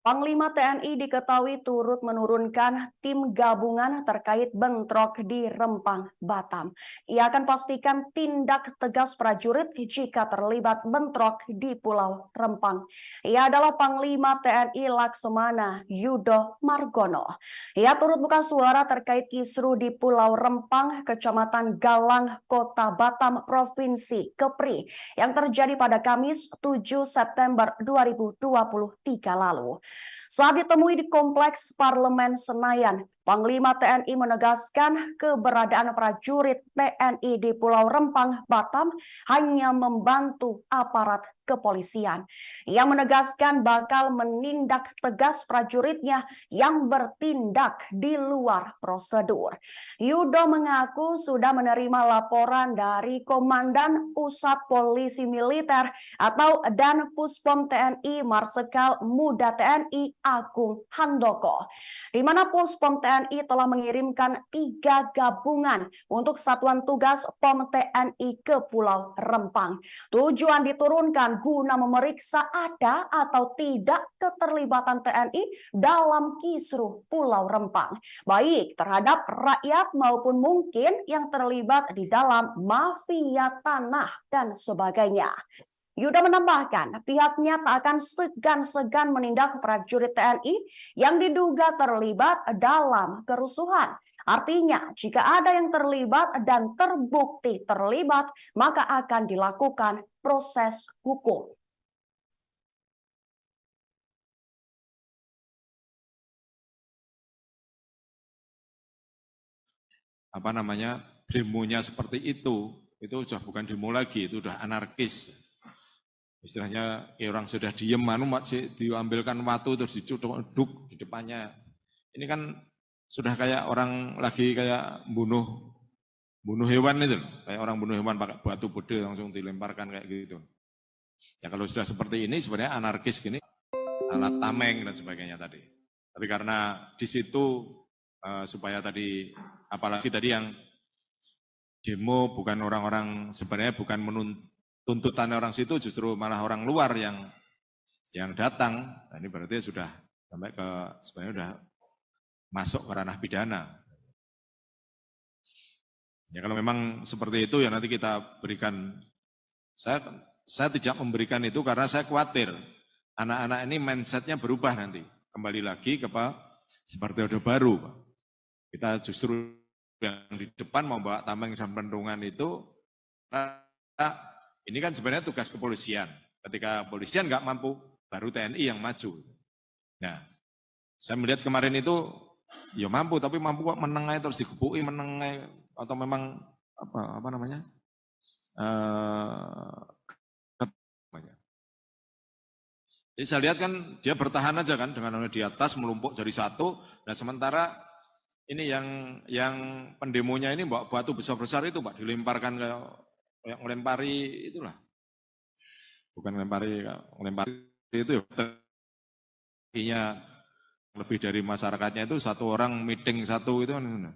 Panglima TNI diketahui turut menurunkan tim gabungan terkait bentrok di Rempang, Batam. Ia akan pastikan tindak tegas prajurit jika terlibat bentrok di Pulau Rempang. Ia adalah Panglima TNI Laksamana Yudo Margono. Ia turut buka suara terkait kisru di Pulau Rempang, Kecamatan Galang, Kota Batam, Provinsi Kepri yang terjadi pada Kamis 7 September 2023 lalu. Saat ditemui di Kompleks Parlemen Senayan, Panglima TNI menegaskan keberadaan prajurit TNI di Pulau Rempang, Batam hanya membantu aparat kepolisian. Ia menegaskan bakal menindak tegas prajuritnya yang bertindak di luar prosedur. Yudo mengaku sudah menerima laporan dari Komandan Pusat Polisi Militer atau Dan Puspom TNI Marsikal Muda TNI Agung Handoko, di mana Puspom TNI telah mengirimkan 3 gabungan untuk Satuan Tugas POM TNI ke Pulau Rempang. Tujuan diturunkan guna memeriksa ada atau tidak keterlibatan TNI dalam kisruh Pulau Rempang, baik terhadap rakyat maupun mungkin yang terlibat di dalam mafia tanah dan sebagainya. Yuda menambahkan pihaknya tak akan segan-segan menindak prajurit TNI yang diduga terlibat dalam kerusuhan. Artinya, jika ada yang terlibat dan terbukti terlibat, maka akan dilakukan proses hukum. Demonya seperti itu sudah bukan demo lagi, itu sudah anarkis. Istilahnya orang sudah diem, masih diambilkan watu terus dicuduk di depannya. Ini kan sudah kayak orang lagi kayak bunuh hewan itu, kayak orang bunuh hewan pakai batu bede langsung dilemparkan kayak gitu. Ya kalau sudah seperti ini sebenarnya anarkis gini, alat tameng dan sebagainya tadi. Tapi karena di situ supaya tadi, apalagi tadi yang demo bukan orang-orang, sebenarnya bukan tuntutan orang situ, justru malah orang luar yang datang. Nah, ini berarti sudah sampai ke sebenarnya sudah masuk ke ranah pidana. Ya kalau memang seperti itu ya nanti kita berikan. Saya tidak memberikan itu karena saya khawatir anak-anak ini mindsetnya berubah nanti, kembali lagi ke seperti Orde Baru. Kita justru yang di depan membawa tameng dan pentungan itu. Ini kan sebenarnya tugas kepolisian. Ketika kepolisian nggak mampu, baru TNI yang maju. Nah, saya melihat kemarin itu, ya mampu, tapi mampu kok menengai terus digebuki menengai, atau memang apa namanya? Jadi saya lihat kan dia bertahan aja kan dengan di atas melumpuk jadi satu. Nah sementara ini yang pendemonya ini bawa batu besar-besar itu, Pak, dilemparkan kayak melempari itulah. Bukan melempari itu ya. Lebih dari masyarakatnya itu satu orang meeting satu itu kan.